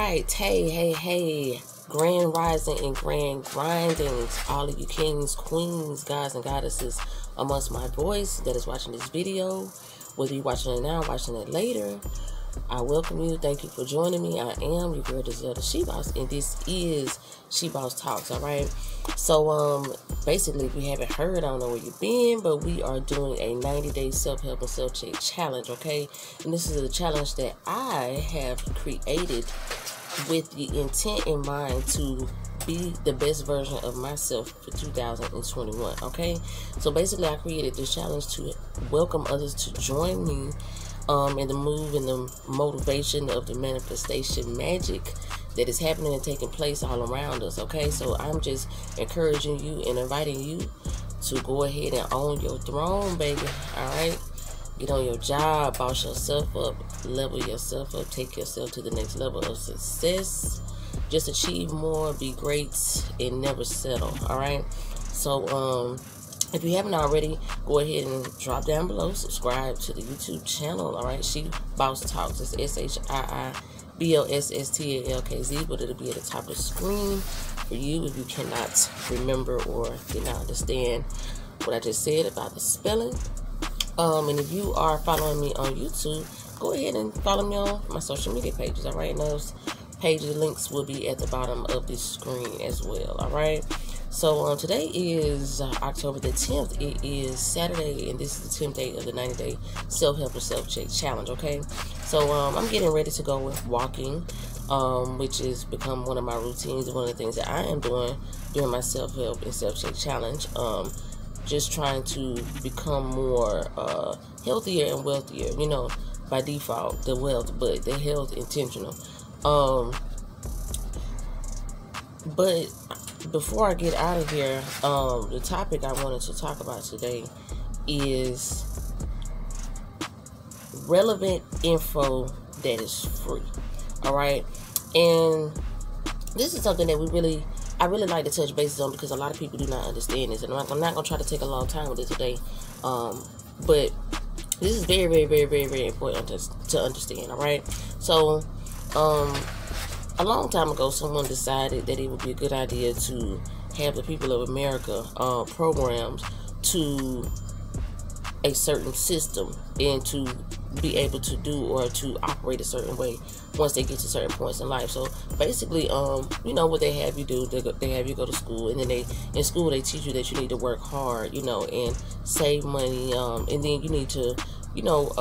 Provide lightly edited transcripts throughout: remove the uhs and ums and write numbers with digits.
right. Hey. Grand rising and grand grindings. All of you kings, queens, guys, and goddesses amongst my voice that is watching this video. Whether you're watching it now, watching it later, I welcome you. Thank you for joining me. I am your girl, Zelda Shiiboss, and this is Shiibosstalkz, all right? So, basically, if you haven't heard, I don't know where you've been, but we are doing a 90-day self-help and self-check challenge, okay? And this is a challenge that I have created with the intent in mind to be the best version of myself for 2021, okay? So basically, I created this challenge to welcome others to join me in the move and the motivation of the manifestation magic that is happening and taking place all around us, okay? So I'm just encouraging you and inviting you to go ahead and own your throne, baby, all right? Get on your job, boss yourself up, level yourself up, take yourself to the next level of success. Just achieve more, be great, and never settle, all right? So, if you haven't already, go ahead and drop down below, subscribe to the YouTube channel, all right? Shiibosstalkz, it's Shiibosstalkz, but it'll be at the top of the screen for you if you cannot remember or did not understand what I just said about the spelling. And if you are following me on YouTube, go ahead and follow me on my social media pages, all right? And those pages links will be at the bottom of this screen as well, all right? So today is October the 10th. It is Saturday, and this is the 10th day of the 90-day self-help and self-check challenge, okay? So I'm getting ready to go with walking, which has become one of my routines and one of the things that I am doing during my self-help and self-check challenge. Just trying to become more healthier and wealthier, you know, by default, the wealth, but the health intentional. But before I get out of here, the topic I wanted to talk about today is relevant info that is free, all right? And this is something that I really like to touch bases on because a lot of people do not understand this. And I'm not going to try to take a long time with it today. But this is very, very important to understand, all right? So, a long time ago, someone decided that it would be a good idea to have the people of America programs to a certain system and to be able to do or to operate a certain way once they get to certain points in life. So basically, you know what they have you do, they have you go to school, and then in school they teach you that you need to work hard, you know, and save money, and then you need to, you know,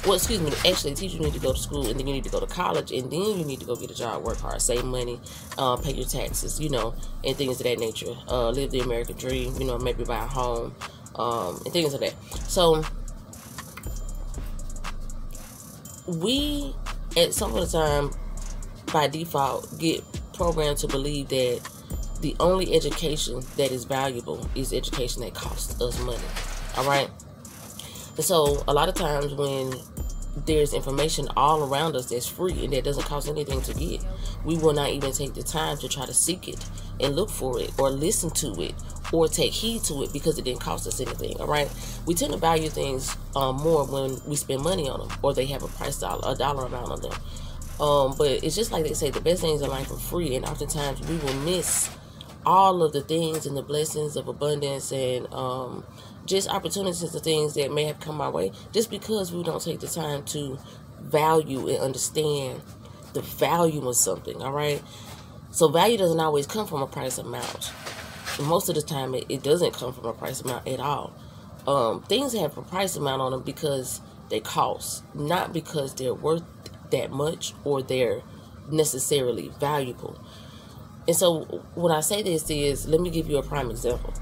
actually teach you need to go to school, and then you need to go to college, and then you need to go get a job, work hard, save money, pay your taxes, you know, and things of that nature, live the American dream, you know, maybe buy a home, and things of that. So we, at some of the time, by default, get programmed to believe that the only education that is valuable is education that costs us money, all right? And so a lot of times when there's information all around us that's free and that doesn't cost anything to get, we will not even take the time to try to seek it and look for it or listen to it or take heed to it because it didn't cost us anything, all right? We tend to value things more when we spend money on them or they have a dollar amount on them. But it's just like they say, the best things in life are free, and oftentimes we will miss all of the things and the blessings of abundance and just opportunities and things that may have come our way just because we don't take the time to value and understand the value of something, all right? So value doesn't always come from a price amount. Most of the time, it doesn't come from a price amount at all. Things have a price amount on them because they cost, not because they're worth that much or they're necessarily valuable. And so when I say this is, let me give you a prime example.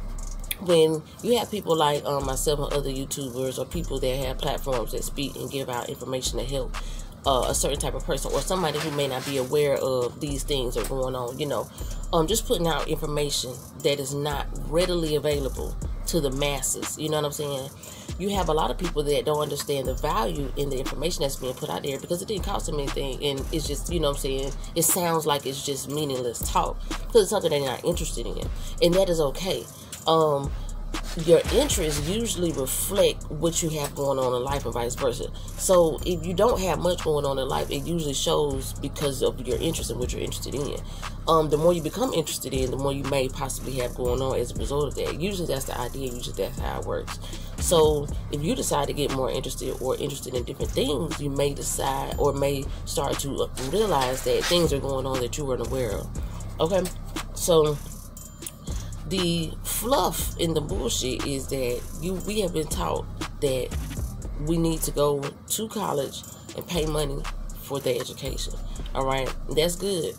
When you have people like myself and other YouTubers or people that have platforms that speak and give out information to help a certain type of person or somebody who may not be aware of these things that are going on, you know, just putting out information that is not readily available to the masses, you know what I'm saying? You have a lot of people that don't understand the value in the information that's being put out there because it didn't cost them anything, and it's just, you know what I'm saying, it sounds like it's just meaningless talk because it's something they're not interested in, and that is okay. your interests usually reflect what you have going on in life and vice versa. So if you don't have much going on in life, it usually shows because of your interest and what you're interested in. The more you become interested in, the more you may possibly have going on as a result of that. Usually that's the idea. Usually that's how it works. So if you decide to get more interested in different things, you may decide or may start to realize that things are going on that you weren't aware of. Okay, so the fluff in the bullshit is that we have been taught that we need to go to college and pay money for their education. All right, that's good.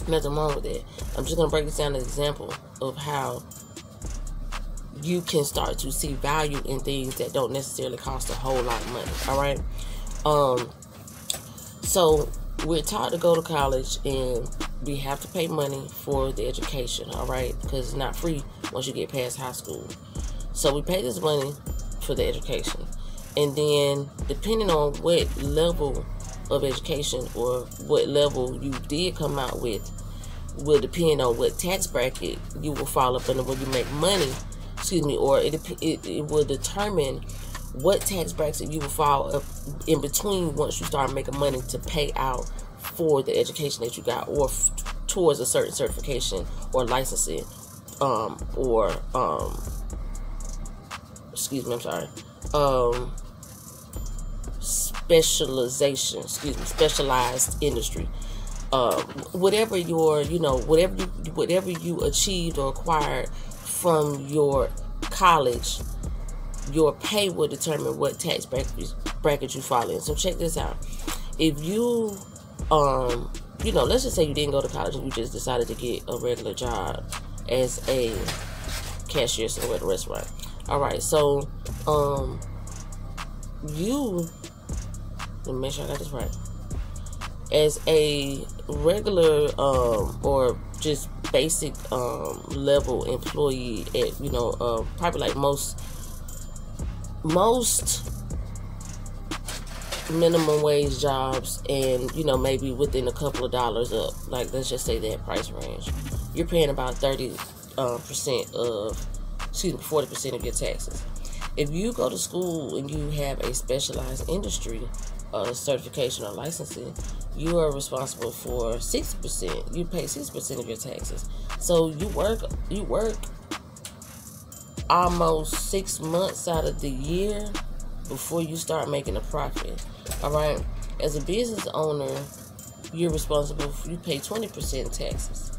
Nothing wrong with that. I'm just gonna break this down as an example of how you can start to see value in things that don't necessarily cost a whole lot of money. All right. So we're taught to go to college and we have to pay money for the education, all right? Because it's not free once you get past high school. So we pay this money for the education. And then depending on what level of education or what level you did come out with will depend on what tax bracket you will fall up under when you make money, or it will determine what tax bracket you will fall up in between once you start making money to pay out for the education that you got, or towards a certain certification or licensing, specialized industry. Whatever you achieved or acquired from your college, your pay will determine what tax bracket you fall in. So check this out. If you let's just say you didn't go to college and you just decided to get a regular job as a cashier somewhere at a restaurant. All right, so let me make sure I got this right. As a regular or just basic level employee at probably like most minimum wage jobs, and maybe within a couple of dollars up, like let's just say that price range, you're paying about 40% of your taxes. If you go to school and you have a specialized industry certification or licensing, you are responsible for 6%. You pay 6% of your taxes. So you work almost 6 months out of the year before you start making a profit. All right. As a business owner, you're responsible you pay 20% taxes,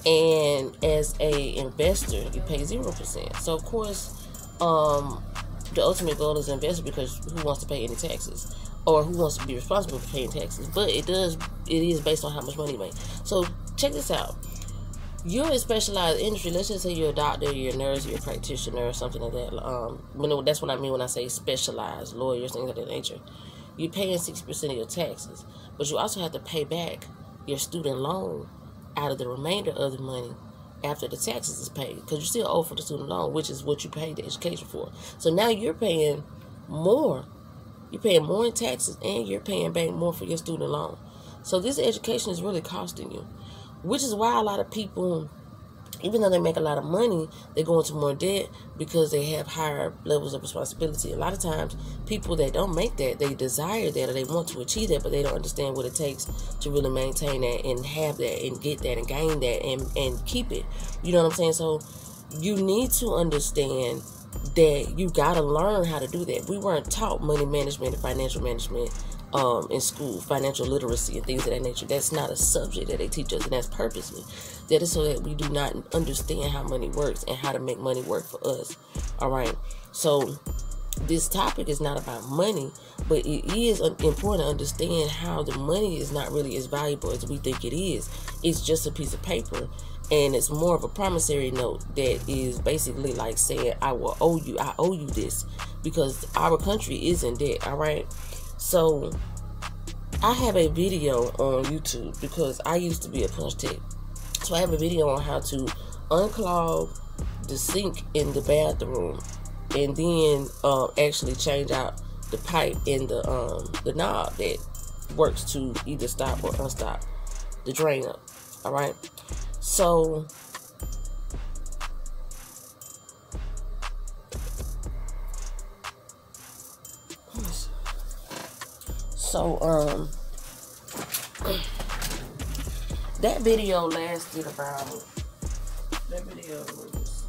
and as a investor, you pay 0%. So of course, the ultimate goal is investor, because who wants to pay any taxes, or who wants to be responsible for paying taxes? But it is based on how much money you make. So check this out. You're in a specialized industry. Let's just say you're a doctor, you're a nurse, you're a practitioner, or something like that. That's what I mean when I say specialized, lawyers, things of that nature. You're paying 6% of your taxes, but you also have to pay back your student loan out of the remainder of the money after the taxes is paid, because you still owe for the student loan, which is what you paid the education for. So now you're paying more. You're paying more in taxes, and you're paying back more for your student loan. So this education is really costing you, which is why a lot of people, even though they make a lot of money, they go into more debt because they have higher levels of responsibility. A lot of times, people that don't make that, they desire that or they want to achieve that, but they don't understand what it takes to really maintain that and have that and get that and gain that and keep it. You know what I'm saying? So you need to understand that you got to learn how to do that. We weren't taught money management and financial management in school, financial literacy and things of that nature. That's not a subject that they teach us, and that's purposely. That is so that we do not understand how money works and how to make money work for us. All right. So this topic is not about money, but it is important to understand how the money is not really as valuable as we think it is. It's just a piece of paper, and it's more of a promissory note that is basically like saying, I owe you this, because our country is in debt. All right. So I have a video on YouTube, because I used to be a punch tech. So I have a video on how to unclog the sink in the bathroom, and then actually change out the pipe in the knob that works to either stop or unstop the drain up. All right. So So, that video lasted about, that video was,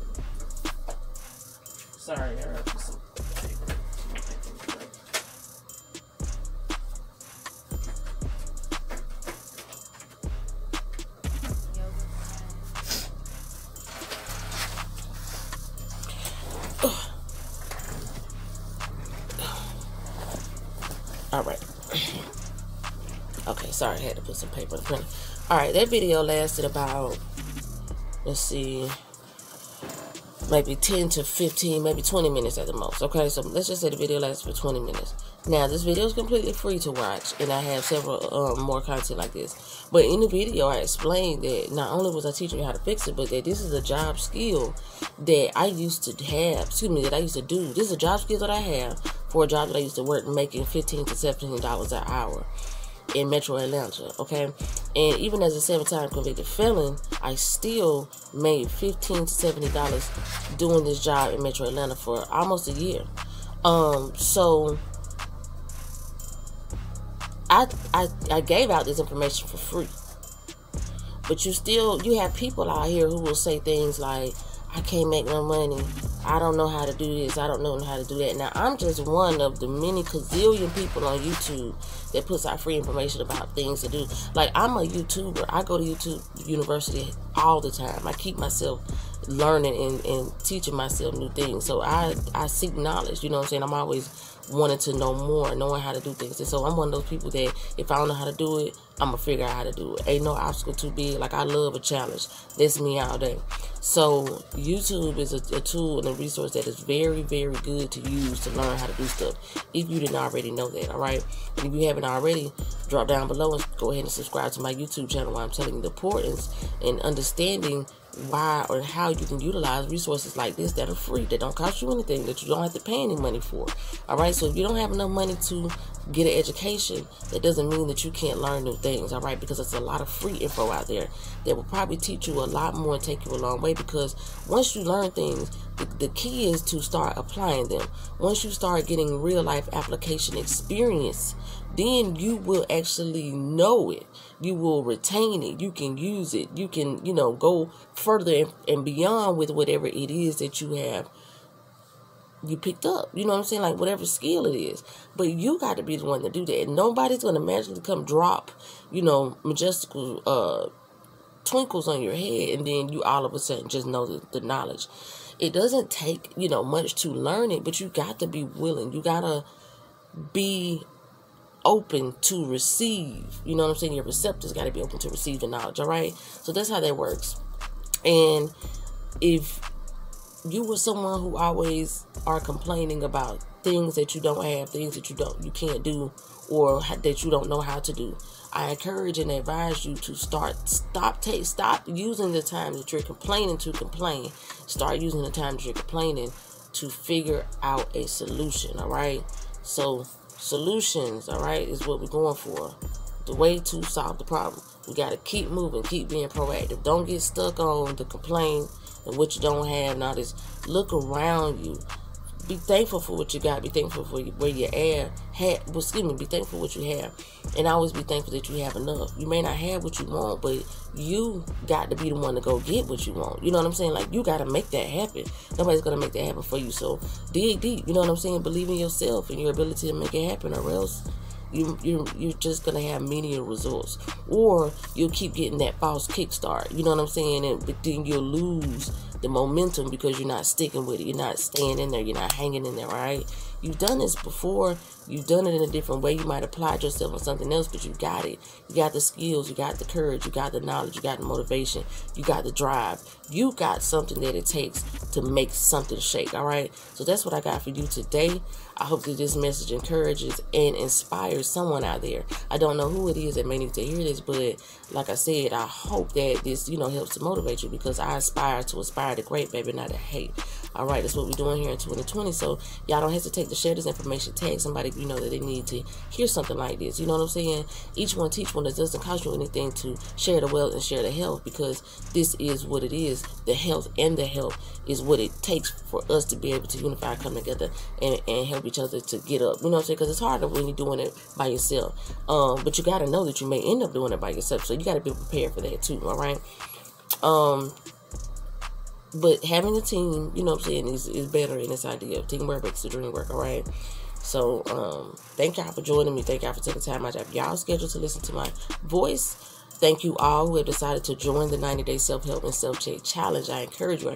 sorry, I heard some. All right. Okay, sorry, I had to put some paper in the printer. All right, that video lasted about, let's see, maybe 10 to 15, maybe 20 minutes at the most. Okay, so let's just say the video lasted for 20 minutes. Now, this video is completely free to watch, and I have several more content like this. But in the video, I explained that not only was I teaching you how to fix it, but that this is a job skill that I used to have, that I used to do. This is a job skill that I have for a job that I used to work making $15 to $17 an hour in Metro Atlanta, okay? And even as a 7-time convicted felon, I still made $15 to $70 doing this job in Metro Atlanta for almost a year. So I gave out this information for free. But you have people out here who will say things like, I can't make no money, I don't know how to do this, I don't know how to do that. Now, I'm just one of the many gazillion people on YouTube that puts out free information about things to do. Like, I'm a YouTuber. I go to YouTube University all the time. I keep myself learning and teaching myself new things. So I seek knowledge, you know what I'm saying? I'm always wanting to know more, knowing how to do things. And so I'm one of those people that if I don't know how to do it, I'm going to figure out how to do it. Ain't no obstacle too big. Like, I love a challenge. That's me all day. So YouTube is a tool and a resource that is very, very good to use to learn how to do stuff, if you didn't already know that, all right? And if you haven't already, drop down below and go ahead and subscribe to my YouTube channel where I'm telling you the importance and understanding why or how you can utilize resources like this that are free, that don't cost you anything, that you don't have to pay any money for. All right, so if you don't have enough money to get an education, that doesn't mean that you can't learn new things. All right, because there's a lot of free info out there that will probably teach you a lot more and take you a long way. Because once you learn things, the key is to start applying them. Once you start getting real life application experience, then you will actually know it. You will retain it. You can use it. You can, go further and beyond with whatever it is that you picked up. You know what I'm saying? Like, whatever skill it is. But you got to be the one to do that. Nobody's going to magically come drop, majestical twinkles on your head and then you all of a sudden just know the knowledge. It doesn't take, much to learn it, but you got to be willing. You got to be open to receive. You know what I'm saying? Your receptors got to be open to receive the knowledge, all right? So that's how that works. And if you were someone who always are complaining about things that you don't have, things that you can't do, or that you don't know how to do, I encourage and advise you to stop using the time that you're complaining to complain. Start using the time that you're complaining to figure out a solution, all right? So solutions, all right, is what we're going for. The way to solve the problem. We got to keep moving, keep being proactive. Don't get stuck on the complaint and what you don't have. Now, just look around you. Be thankful for what you got. Be thankful for where you're at. Be thankful for what you have. And always be thankful that you have enough. You may not have what you want, but you got to be the one to go get what you want. You know what I'm saying? Like, you got to make that happen. Nobody's going to make that happen for you. So dig deep. You know what I'm saying? Believe in yourself and your ability to make it happen, or else you're just going to have menial results. Or you'll keep getting that false kickstart. You know what I'm saying? But then you'll lose the momentum because you're not sticking with it. You're not staying in there. You're not hanging in there, right? You've done this before. You've done it in a different way. You might apply yourself on something else, but you got it. You got the skills. You got the courage. You got the knowledge. You got the motivation. You got the drive. You got something that it takes to make something shake, all right? So that's what I got for you today. I hope that this message encourages and inspires someone out there. I don't know who it is that may need to hear this, but like I said, I hope that this, helps to motivate you, because I aspire to inspire the great, baby, not the hate. All right, that's what we're doing here in 2020. So y'all don't hesitate to share this information. Tag somebody you know that they need to hear something like this. You know what I'm saying? Each one teach one. It doesn't cost you anything to share the wealth and share the health, because this is what it is. The health and the help is what it takes for us to be able to unify, come together, and help each other to get up. You know what I'm saying? Because it's harder when you're doing it by yourself. But you got to know that you may end up doing it by yourself. So you got to be prepared for that too. All right. But having a team, you know what I'm saying, is better in this idea. Teamwork makes the dream work, all right? So, thank y'all for joining me. Thank y'all for taking time out of y'all schedule to listen to my voice. Thank you all who have decided to join the 90-day self-help and self-check challenge. I encourage you.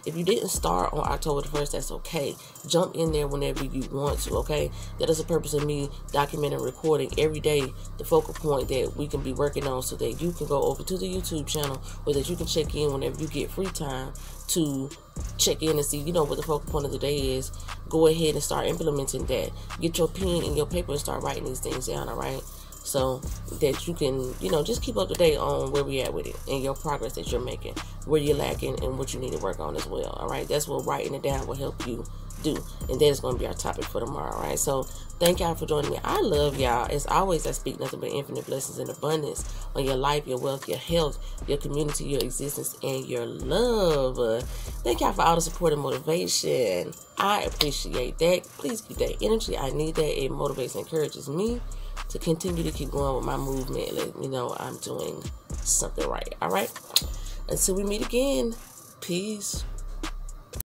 If you didn't start on October the 1st, that's okay. Jump in there whenever you want to, okay? That is the purpose of me documenting, recording every day the focal point that we can be working on, so that you can go over to the YouTube channel, or that you can check in whenever you get free time to check in and see, you know, what the focal point of the day is. Go ahead and start implementing that. Get your pen and your paper and start writing these things down, all right? So that you can, you know, just keep up to date on where we at with it and your progress that you're making, where you're lacking, and what you need to work on as well. All right, that's what writing it down will help you do, and that is going to be our topic for tomorrow. All right, so thank y'all for joining me. I love y'all. As always, I speak nothing but infinite blessings and abundance on your life, your wealth, your health, your community, your existence, and your love. Thank y'all for all the support and motivation. I appreciate that. Please keep that energy. I need that. It motivates and encourages me to continue to keep going with my movement. Let me know I'm doing something right. All right. Until we meet again. Peace.